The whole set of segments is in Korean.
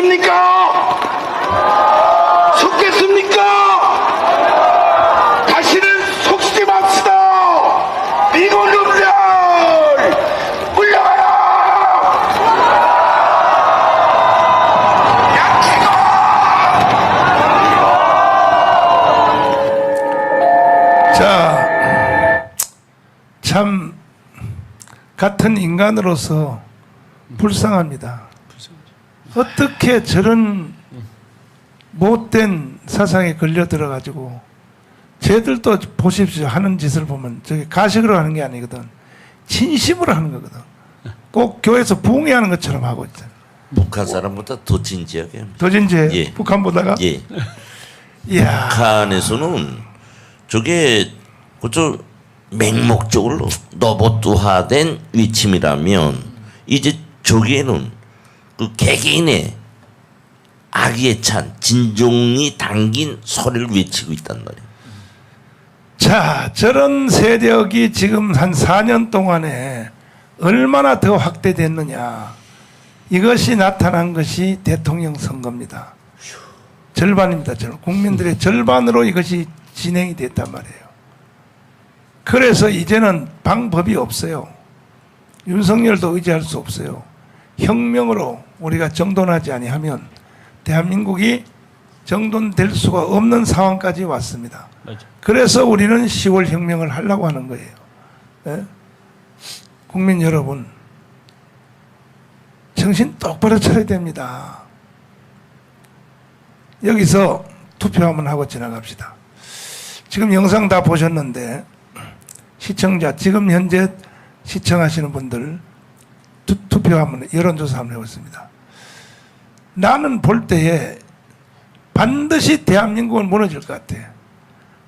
속겠습니까? 속겠습니까? 다시는 속지 맙시다. 미군놈들 물러가라. 양치고. 자, 참 같은 인간으로서 불쌍합니다. 어떻게 저런 못된 사상에 걸려 들어가지고 쟤들도 보십시오. 하는 짓을 보면 저게 가식으로 하는 게 아니거든. 진심으로 하는 거거든. 꼭 교회에서 부흥회하는 것처럼 하고 있잖아. 북한 사람보다 더 진지하게 합니다. 더 진지해. 예. 북한보다가. 예. 이야. 북한에서는 저게 그저 맹목적으로 로봇화된 위침이라면 이제 저기에는 그 개개인의 악의에 찬 진종이 담긴 소리를 외치고 있단 말이에요. 자, 저런 세력이 지금 한 4년 동안에 얼마나 더 확대됐느냐. 이것이 나타난 것이 대통령 선거입니다. 절반입니다. 국민들의 절반으로 이것이 진행이 됐단 말이에요. 그래서 이제는 방법이 없어요. 윤석열도 의지할 수 없어요. 혁명으로 우리가 정돈하지 아니하면 대한민국이 정돈될 수가 없는 상황까지 왔습니다. 맞아. 그래서 우리는 10월 혁명을 하려고 하는 거예요. 예? 국민 여러분, 정신 똑바로 차려야 됩니다. 여기서 투표 한번 하고 지나갑시다. 지금 영상 다 보셨는데 시청자, 지금 현재 시청하시는 분들 투표 한번, 여론조사 한번 해봤습니다. 나는 볼 때에 반드시 대한민국은 무너질 것 같아.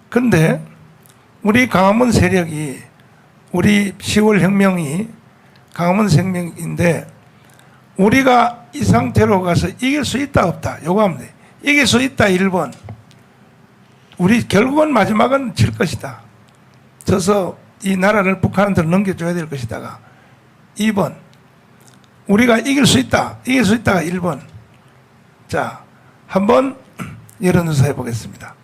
근데 우리 광화문 세력이, 우리 10월 혁명이 광화문 생명인데 우리가 이 상태로 가서 이길 수 있다 없다 요거 하면 돼. 이길 수 있다 1번. 우리 결국은 마지막은 질 것이다. 져서 이 나라를 북한한테 넘겨줘야 될 것이다가 2번. 우리가 이길 수 있다. 이길 수 있다가 1번. 자, 한번 여론조사 해보겠습니다.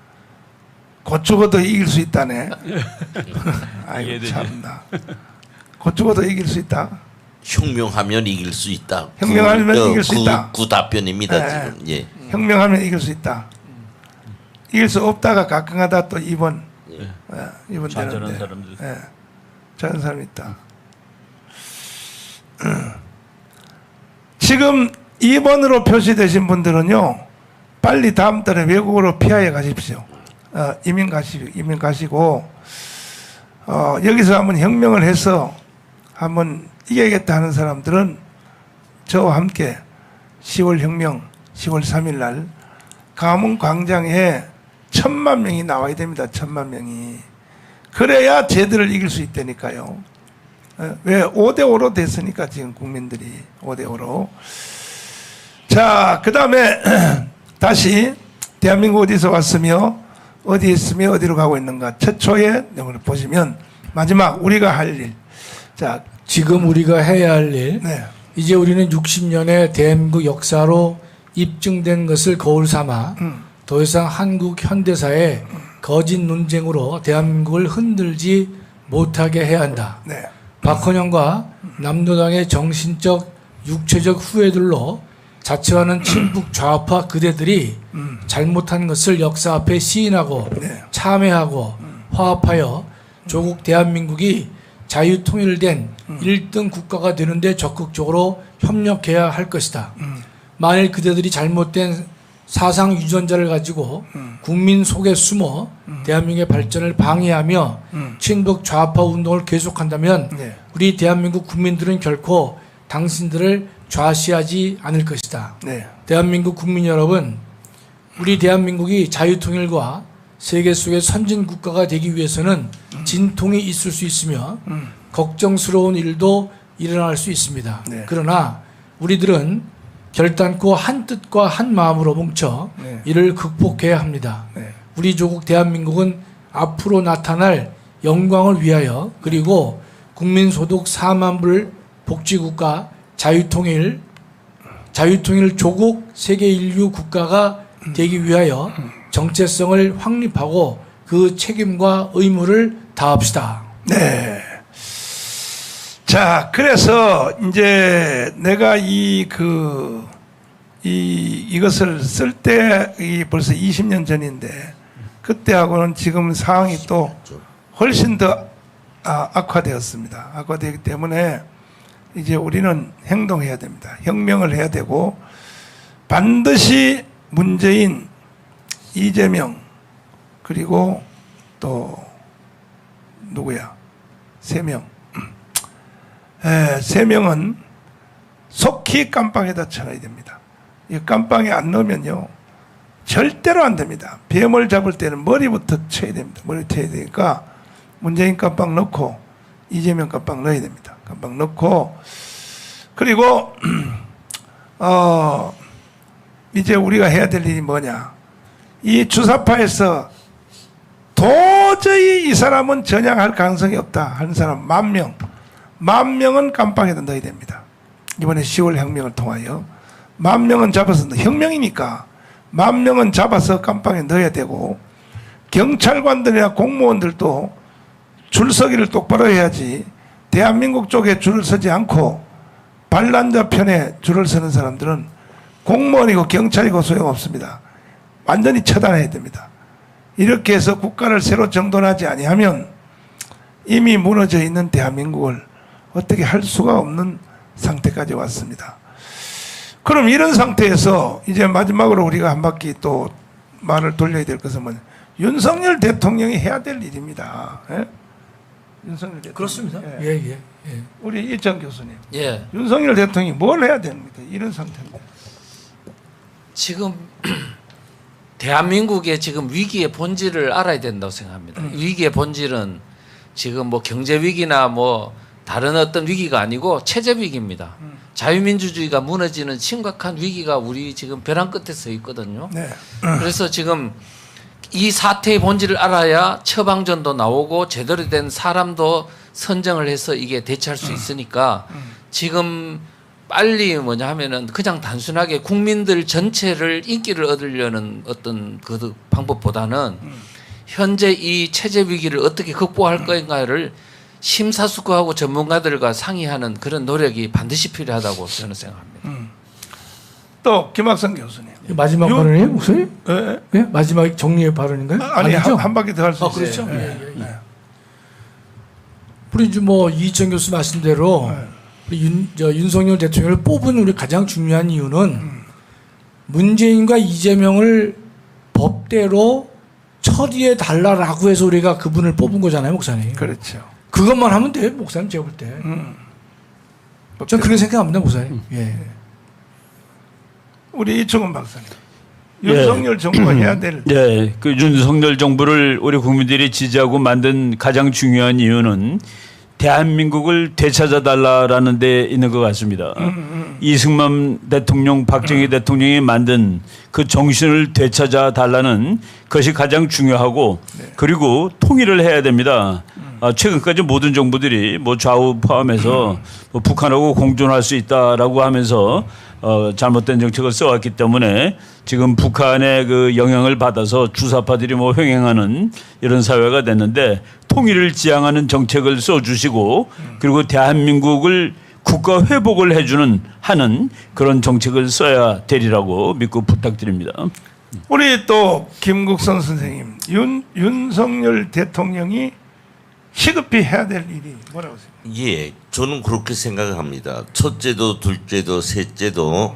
곧 죽어도 이길 수 있다네. 아이고 참나. 곧 죽어도 이길 수 있다. 혁명하면 이길 수 있다. 혁명하면 이길 수 있다. 구 답변입니다. 네. 지금. 예. 혁명하면 이길 수 있다. 이길 수 없다가 가끔가다 또 2번. 예. 2번 좌절한 되는데. 사람들. 예. 저런 사람이 있다. 지금 2번으로 표시되신 분들은요, 빨리 다음 달에 외국으로 피하여 가십시오. 이민 가시고, 여기서 한번 혁명을 해서 한번 이겨야겠다 하는 사람들은 저와 함께 10월 혁명, 10월 3일 날 광화문 광장에 1000만 명이 나와야 됩니다. 1000만 명이. 그래야 쟤들을 이길 수 있다니까요. 왜 5대5로 됐으니까 지금 국민들이 5대5로. 자, 그 다음에 다시 대한민국 어디서 왔으며 어디 있으며 어디로 가고 있는가 최초의 내용을 보시면 마지막 우리가 할 일. 자, 지금 우리가 해야 할 일. 네. 이제 우리는 60년의 대한민국 역사로 입증된 것을 거울 삼아 더 이상 한국 현대사의 거짓 논쟁으로 대한민국을 흔들지 못하게 해야 한다. 네. 박헌영과 남노당의 정신적, 육체적 후예들로 자처하는 친북 좌파 그대들이 잘못한 것을 역사 앞에 시인하고 네. 참회하고 화합하여 조국 대한민국이 자유통일된 1등 국가가 되는데 적극적으로 협력해야 할 것이다. 만일 그대들이 잘못된 사상 유전자를 가지고 국민 속에 숨어 대한민국의 발전을 방해하며 친북 좌파 운동을 계속한다면 네. 우리 대한민국 국민들은 결코 당신들을 좌시하지 않을 것이다. 네. 대한민국 국민 여러분, 우리 대한민국이 자유통일과 세계 속의 선진 국가가 되기 위해서는 진통이 있을 수 있으며 걱정스러운 일도 일어날 수 있습니다. 네. 그러나 우리들은 결단코 한 뜻과 한 마음으로 뭉쳐 네. 이를 극복해야 합니다. 네. 우리 조국 대한민국은 앞으로 나타날 영광을 위하여 그리고 국민소득 4만 불 복지국가 자유통일 자유통일 조국 세계 인류 국가가 되기 위하여 정체성을 확립하고 그 책임과 의무를 다합시다. 네. 자, 그래서 이제 내가 이것을 쓸 때 벌써 20년 전인데 그때하고는 지금 상황이 또 훨씬 더 악화되었습니다. 악화되기 때문에 이제 우리는 행동해야 됩니다. 혁명을 해야 되고 반드시 문재인, 이재명 그리고 또 누구야? 3명. 세 명은 속히 깜빵에다 쳐넣어야 됩니다. 이 깜빵에 안 넣으면요 절대로 안 됩니다. 뱀을 잡을 때는 머리부터 쳐야 됩니다. 머리 쳐야 되니까 문재인 깜빵 넣고 이재명 깜빵 넣어야 됩니다. 깜빵 넣고 그리고 이제 우리가 해야 될 일이 뭐냐? 이 주사파에서 도저히 이 사람은 전향할 가능성이 없다 하는 사람 10,000명, 10,000명은 깜빵에다 넣어야 됩니다. 이번에 10월 혁명을 통하여 10,000명은 잡아서 혁명이니까 10,000명은 잡아서 깜빵에 넣어야 되고 경찰관들이나 공무원들도 줄서기를 똑바로 해야지 대한민국 쪽에 줄을 서지 않고 반란자 편에 줄을 서는 사람들은 공무원이고 경찰이고 소용없습니다. 완전히 처단해야 됩니다. 이렇게 해서 국가를 새로 정돈하지 아니하면 이미 무너져 있는 대한민국을 어떻게 할 수가 없는 상태까지 왔습니다. 그럼 이런 상태에서 이제 마지막으로 우리가 한 바퀴 또 말을 돌려야 될 것은 뭐냐? 윤석열 대통령이 해야 될 일입니다. 예? 윤석열 대통령. 그렇습니다. 예. 예. 우리 이정 교수님. 예. 윤석열 대통령이 뭘 해야 됩니까? 이런 상태인데. 지금 대한민국의 지금 위기의 본질을 알아야 된다고 생각합니다. 위기의 본질은 지금 뭐 경제 위기나 뭐 다른 어떤 위기가 아니고 체제 위기입니다. 자유민주주의가 무너지는 심각한 위기가 우리 지금 벼랑 끝에 서 있거든요. 네. 그래서 지금 이 사태의 본질을 알아야 처방전도 나오고 제대로 된 사람도 선정을 해서 이게 대처할 수 있으니까 지금 빨리 뭐냐 하면은 그냥 단순하게 국민들 전체를 인기를 얻으려는 어떤 그 방법보다는 현재 이 체제 위기를 어떻게 극복할 것인가를 심사숙고하고 전문가들과 상의하는 그런 노력이 반드시 필요하다고 저는 생각합니다. 또 김학성 교수님. 마지막 발언이에요, 목소리? 예? 예? 마지막 정리의 발언인가요? 아니 아니죠? 한 바퀴 더 할 수 있어요. 그렇죠. 예. 예. 우리 이제 뭐 이천 교수 말씀대로 우리 윤석열 대통령을 뽑은 우리 가장 중요한 이유는 문재인과 이재명을 법대로 처리해 달라라고 해서 우리가 그분을 뽑은 거잖아요, 목사님. 그렇죠. 그것만 하면 돼요, 목사님 제가 볼 때. 전 그렇게 생각합니다, 목사님. 예. 우리 이충원 박사님. 윤석열 정부가 해야 될. 네, 그 윤석열 정부를 우리 국민들이 지지하고 만든 가장 중요한 이유는 대한민국을 되찾아 달라라는 데 있는 것 같습니다. 이승만 대통령, 박정희 대통령이 만든 그 정신을 되찾아 달라는 것이 가장 중요하고 그리고 통일을 해야 됩니다. 최근까지 모든 정부들이 뭐 좌우 포함해서 뭐 북한하고 공존할 수 있다라고 하면서 잘못된 정책을 써왔기 때문에 지금 북한의 그 영향을 받아서 주사파들이 뭐 횡행하는 이런 사회가 됐는데 통일을 지향하는 정책을 써주시고 그리고 대한민국을 국가 회복을 해주는 하는 그런 정책을 써야 되리라고 믿고 부탁드립니다. 우리 또 김국선 선생님, 윤석열 대통령이 시급히 해야 될 일이 뭐라고 생각해요? 예, 저는 그렇게 생각합니다. 첫째도 둘째도 셋째도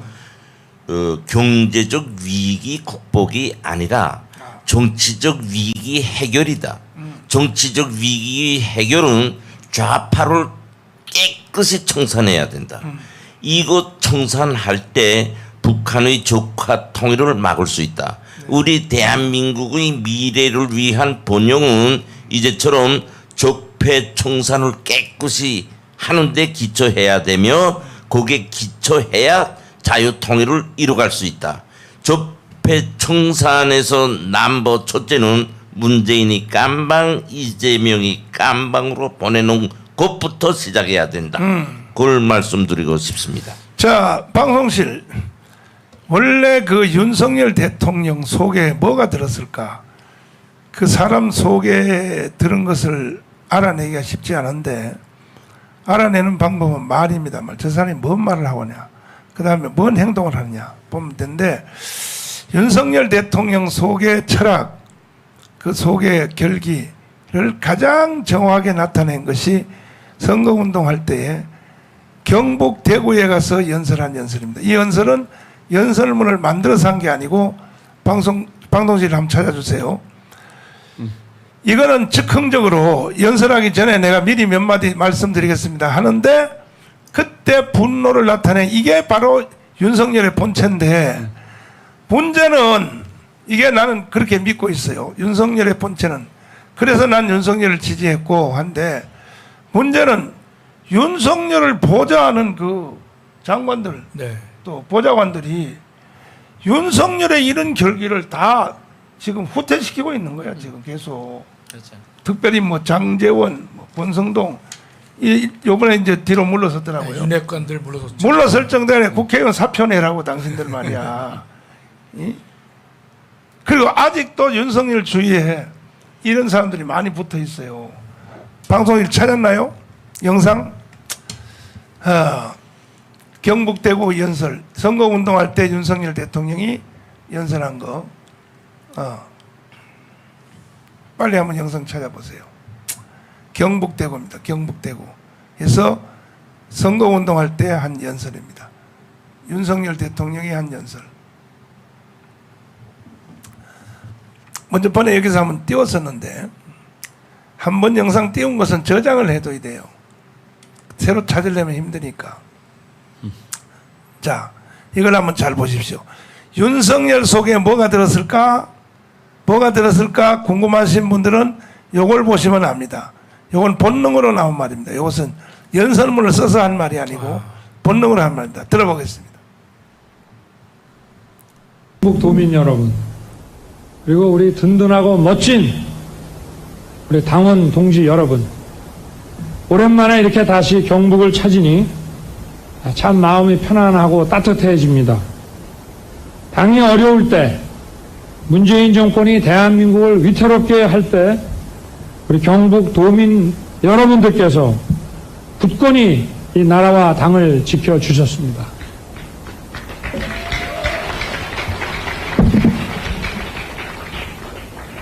경제적 위기 극복이 아니라 정치적 위기 해결이다. 정치적 위기 해결은 좌파를 깨끗이 청산해야 된다. 이것 청산할 때 북한의 적화 통일을 막을 수 있다. 우리 대한민국의 미래를 위한 번영은 이제처럼 적폐 청산을 깨끗이 하는데 기초해야 되며 거기에 기초해야 자유통일을 이뤄갈 수 있다. 적폐 청산에서 넘버 첫째는 문재인이 깜방, 이재명이 깜방으로 보내놓은 것부터 시작해야 된다. 그걸 말씀드리고 싶습니다. 자, 방송실 원래 그 윤석열 대통령 속에 뭐가 들었을까? 그 사람 속에 들은 것을 알아내기가 쉽지 않은데 알아내는 방법은 말입니다. 저 사람이 뭔 말을 하고냐, 그 다음에 뭔 행동을 하느냐 보면 되는데, 윤석열 대통령 속의 철학, 그 속의 결기를 가장 정확하게 나타낸 것이 선거운동할 때에 경북 대구에 가서 연설한 연설입니다. 이 연설은 연설문을 만들어서 한 게 아니고 방송실 한번 찾아주세요. 이거는 즉흥적으로 연설하기 전에 내가 미리 몇 마디 말씀드리겠습니다 하는데, 그때 분노를 나타낸 이게 바로 윤석열의 본체인데, 문제는 이게 나는 그렇게 믿고 있어요. 윤석열의 본체는. 그래서 난 윤석열을 지지했고 한데, 문제는 윤석열을 보좌하는 그 장관들, 네. 또 보좌관들이 윤석열의 이런 결기를 다 지금 후퇴시키고 있는 거야. 지금 계속. 그렇죠. 특별히 뭐 장제원, 뭐 권성동, 요번에 이제 뒤로 물러섰더라고요. 윤핵관들 물러섰죠. 물러설 정도에 국회의원 사표 내라고 당신들 말이야. 그리고 아직도 윤석열 주위에 이런 사람들이 많이 붙어 있어요. 방송일 찾았나요? 영상? 경북 대구 연설, 선거운동할 때 윤석열 대통령이 연설한 거. 빨리 한번 영상 찾아보세요. 경북 대구입니다. 경북 대구에서 선거운동할 때 한 연설입니다. 윤석열 대통령이 한 연설. 먼저 번에 여기서 한번 띄웠었는데, 한번 영상 띄운 것은 저장을 해둬야 돼요. 새로 찾으려면 힘드니까. 자, 이걸 한번 잘 보십시오. 윤석열 속에 뭐가 들었을까? 뭐가 들었을까 궁금하신 분들은 요걸 보시면 압니다. 요건 본능으로 나온 말입니다. 이것은 연설문을 써서 한 말이 아니고 본능으로 한 말입니다. 들어보겠습니다. 경북 도민 여러분, 그리고 우리 든든하고 멋진 우리 당원 동지 여러분, 오랜만에 이렇게 다시 경북을 찾으니 참 마음이 편안하고 따뜻해집니다. 당이 어려울 때, 문재인 정권이 대한민국을 위태롭게 할 때 우리 경북 도민 여러분들께서 굳건히 이 나라와 당을 지켜주셨습니다.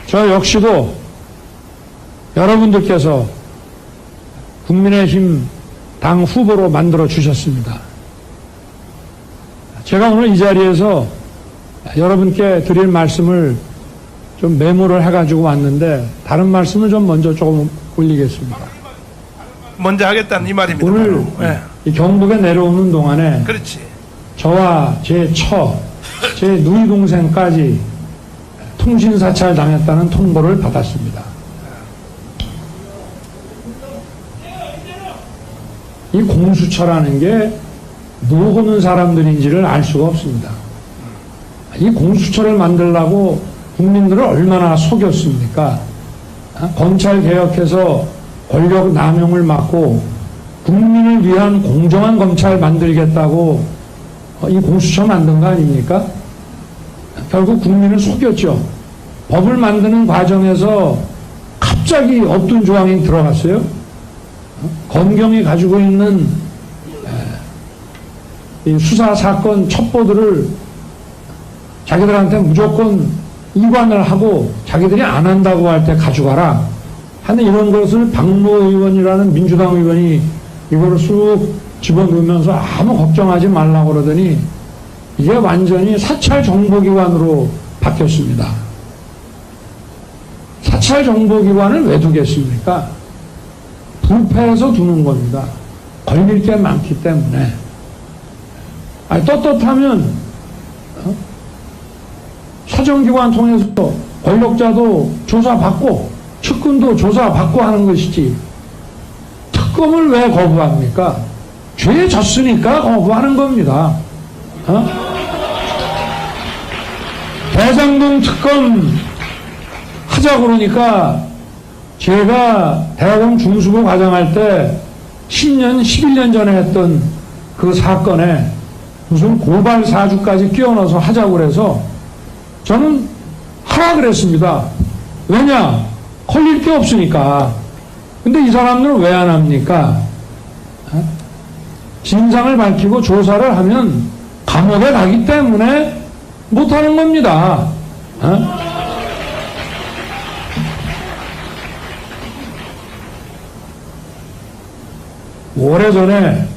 저 역시도 여러분들께서 국민의힘 당 후보로 만들어 주셨습니다. 제가 오늘 이 자리에서 여러분께 드릴 말씀을 좀 메모를 해가지고 왔는데, 다른 말씀을 좀 먼저 조금 올리겠습니다. 먼저 하겠다는 이 말입니다. 오늘 네. 이 경북에 내려오는 동안에 그렇지. 저와 제 누이 동생까지 통신 사찰 당했다는 통보를 받았습니다. 이 공수처라는 게 뭐 하는 사람들인지를 알 수가 없습니다. 이 공수처를 만들려고 국민들을 얼마나 속였습니까? 검찰 개혁해서 권력 남용을 막고 국민을 위한 공정한 검찰 만들겠다고 이 공수처 만든 거 아닙니까? 결국 국민을 속였죠. 법을 만드는 과정에서 갑자기 어떤 조항이 들어갔어요? 검경이 가지고 있는 이 수사 사건 첩보들을 자기들한테 무조건 이관을 하고 자기들이 안 한다고 할 때 가져가라 하는 이런 것을 박노 의원이라는 민주당 의원이 이거를 쑥 집어넣으면서 아무 걱정하지 말라고 그러더니 이게 완전히 사찰 정보기관으로 바뀌었습니다. 사찰 정보기관을 왜 두겠습니까? 부패해서 두는 겁니다. 걸릴 게 많기 때문에. 아니, 떳떳하면 사정기관 통해서 권력자도 조사받고 측근도 조사받고 하는 것이지, 특검을 왜 거부합니까? 죄 졌으니까 거부하는 겁니다. 대장동 특검 하자고 그러니까 제가 대학원 중수부 과장할 때 10년, 11년 전에 했던 그 사건에 무슨 고발 사주까지 끼워넣어서 하자고 그래서 저는 하라 그랬습니다. 왜냐? 걸릴 게 없으니까. 근데 이 사람들은 왜 안 합니까? 진상을 밝히고 조사를 하면 감옥에 가기 때문에 못하는 겁니다. 오래전에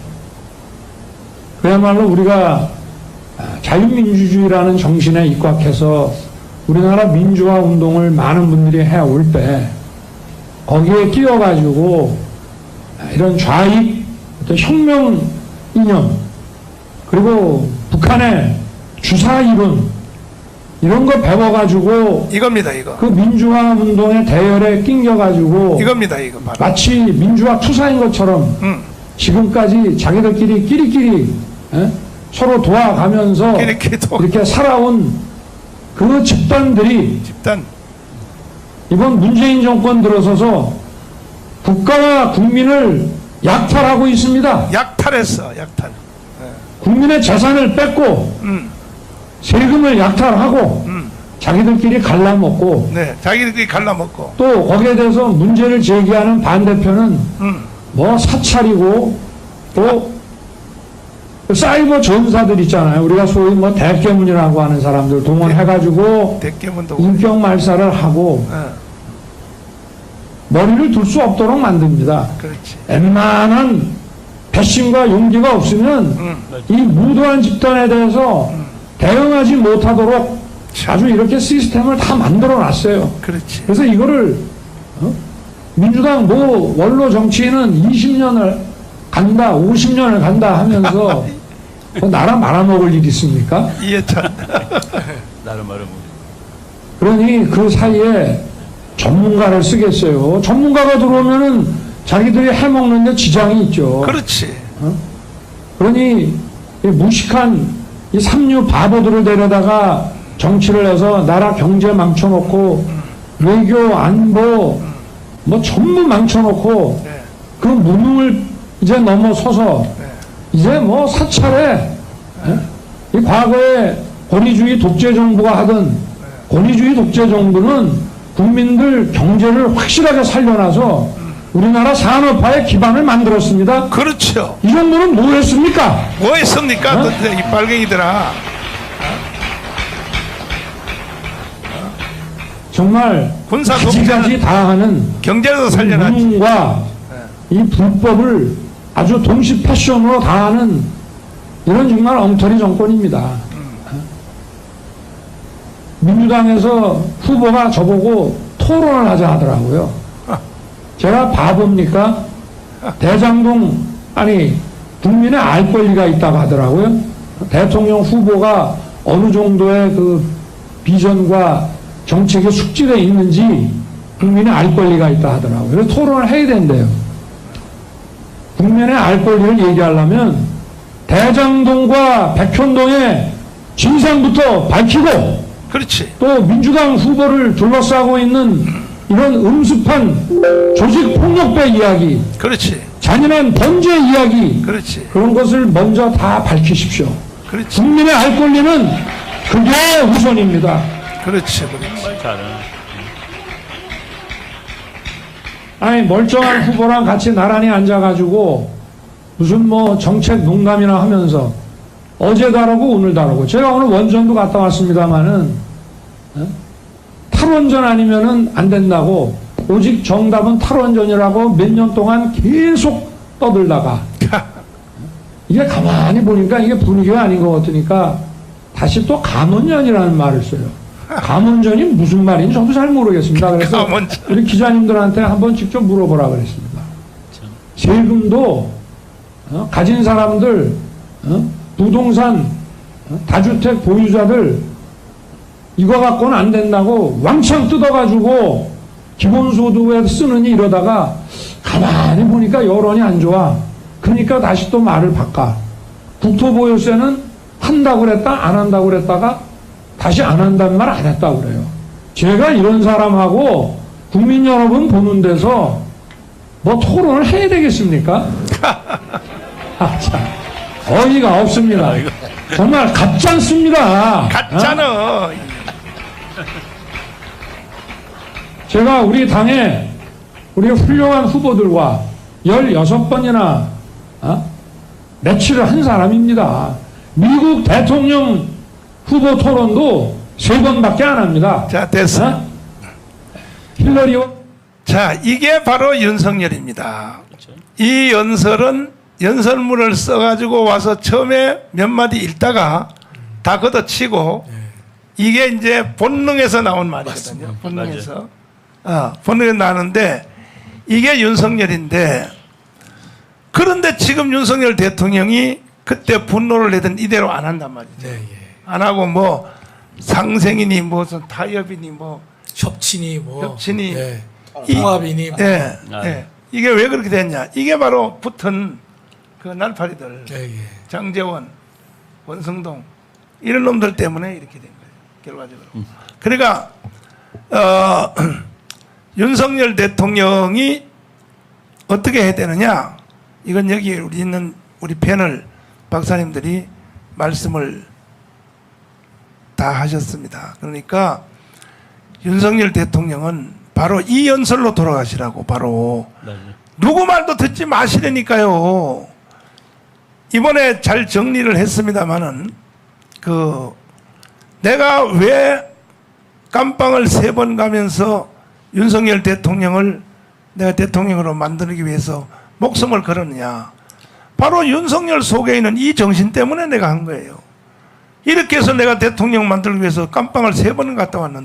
그야말로 우리가 자유민주주의라는 정신에 입각해서 우리나라 민주화 운동을 많은 분들이 해올 때 거기에 끼어가지고 이런 좌익 어떤 혁명 이념 그리고 북한의 주사 이론 이런 거 배워가지고 이겁니다, 이거. 그 민주화 운동의 대열에 낑겨가지고 이겁니다, 이거. 바로. 마치 민주화 투사인 것처럼 지금까지 자기들끼리 끼리끼리 서로 도와가면서 끼리끼리 이렇게 살아온 그 집단들이 집단. 이번 문재인 정권 들어서서 국가와 국민을 약탈하고 있습니다. 약탈했어, 약탈. 국민의 재산을 뺏고 세금을 약탈하고 자기들끼리 갈라먹고 네, 자기들끼리 갈라먹고. 또 거기에 대해서 문제를 제기하는 반대편은 뭐 사찰이고 또 사이버 전사들 있잖아요. 우리가 소위 뭐 대깨문이라고 하는 사람들 동원해가지고 대깨문도. 인격 말살을 하고 머리를 둘 수 없도록 만듭니다. 그렇지. 웬만한 배심과 용기가 없으면 이 무도한 집단에 대해서 대응하지 못하도록 아주 이렇게 시스템을 다 만들어 놨어요. 그렇지. 그래서 이거를 민주당 뭐 원로 정치인은 20년을 간다 50년을 간다 하면서 뭐 나라 말아먹을 일 있습니까? 이해찬. 나름 말은 그러니 그 사이에 전문가를 쓰겠어요. 전문가가 들어오면은 자기들이 해먹는데 지장이 있죠. 그렇지. 그러니 이 무식한 이 삼류 바보들을 데려다가 정치를 해서 나라 경제 망쳐놓고 외교 안보 뭐 전부 망쳐놓고 네. 그 무능을 이제 넘어서서 이제 뭐 사찰에 이 과거에 권위주의 독재 정부가 하던 권위주의 독재 정부는 국민들 경제를 확실하게 살려놔서 우리나라 산업화의 기반을 만들었습니다. 그렇죠. 이 정부는 뭐 했습니까? 뭐 했습니까? 이 빨갱이들아. 정말 군사 가지가지 독재는 다 하는 경제도 살려놨지. 무능과 이 불법을 아주 동시 패션으로 다 하는 이런 정말 엉터리 정권입니다. 민주당에서 후보가 저보고 토론을 하자 하더라고요. 제가 바보입니까? 대장동 아니 국민의 알 권리가 있다고 하더라고요. 대통령 후보가 어느 정도의 그 비전과 정책에 숙지되어 있는지 국민의 알 권리가 있다 하더라고요. 그래서 토론을 해야 된대요. 국민의 알 권리를 얘기하려면 대장동과 백현동의 진상부터 밝히고 그렇지. 또 민주당 후보를 둘러싸고 있는 이런 음습한 조직폭력배 이야기, 그렇지. 잔인한 범죄 이야기, 그렇지. 그런 것을 먼저 다 밝히십시오. 그렇지. 국민의 알 권리는 그게 우선입니다. 그렇지. 그렇지. 정말 잘하네. 아니 멀쩡한 후보랑 같이 나란히 앉아가지고 무슨 뭐 정책 농담이나 하면서 어제 다르고 오늘 다르고 제가 오늘 원전도 갔다 왔습니다마는 탈원전 아니면은 안 된다고 오직 정답은 탈원전이라고 몇 년 동안 계속 떠들다가 이게 가만히 보니까 이게 분위기가 아닌 것 같으니까 다시 또 감원전이라는 말을 써요. 감원전이 무슨 말인지 저도 잘 모르겠습니다. 그래서 감원전. 우리 기자님들한테 한번 직접 물어보라 그랬습니다. 세금도 가진 사람들 부동산 다주택 보유자들 이거 갖고는 안 된다고 왕창 뜯어가지고 기본소득에 쓰느니 이러다가 가만히 보니까 여론이 안 좋아. 그러니까 다시 또 말을 바꿔. 국토보유세는 한다고 그랬다 안 한다고 그랬다가 다시 안 한다는 말 안 했다고 그래요. 제가 이런 사람하고 국민 여러분 보는 데서 뭐 토론을 해야 되겠습니까? 아, 참. 어이가 없습니다. 정말 가짜습니다. 가짜는 제가 우리 당에 우리 훌륭한 후보들과 16번이나 매치를 한 사람입니다. 미국 대통령 후보 토론도 3번밖에 안 합니다. 자, 됐어. 힐러리 자, 이게 바로 윤석열입니다. 이 연설문을 써가지고 와서 처음에 몇 마디 읽다가 다 걷어치고 이게 이제 본능에서 나온 말이거든요. 본능에서. 본능에서 나는데 이게 윤석열인데 그런데 지금 윤석열 대통령이 그때 분노를 내던 이대로 안 한단 말이죠. 안 하고 뭐 상생이니 무슨 타협이니 뭐 협친이 뭐 협친이 통합이니 뭐. 이게 왜 그렇게 됐냐? 이게 바로 붙은 그 날파리들 장재원, 원성동 이런 놈들 때문에 이렇게 된 거예요. 결과적으로. 그러니까 윤석열 대통령이 어떻게 해야 되느냐? 이건 여기 우리 있는 우리 패널 박사님들이 말씀을 다 하셨습니다. 그러니까 윤석열 대통령은 바로 이 연설로 돌아가시라고 바로 누구 말도 듣지 마시라니까요. 이번에 잘 정리를 했습니다마는 내가 왜 깜빵을 3번 가면서 윤석열 대통령을 내가 대통령으로 만들기 위해서 목숨을 걸었느냐. 바로 윤석열 속에 있는 이 정신 때문에 내가 한 거예요. 이렇게 해서 내가 대통령 만들기 위해서 깜빵을 3번 갔다 왔는데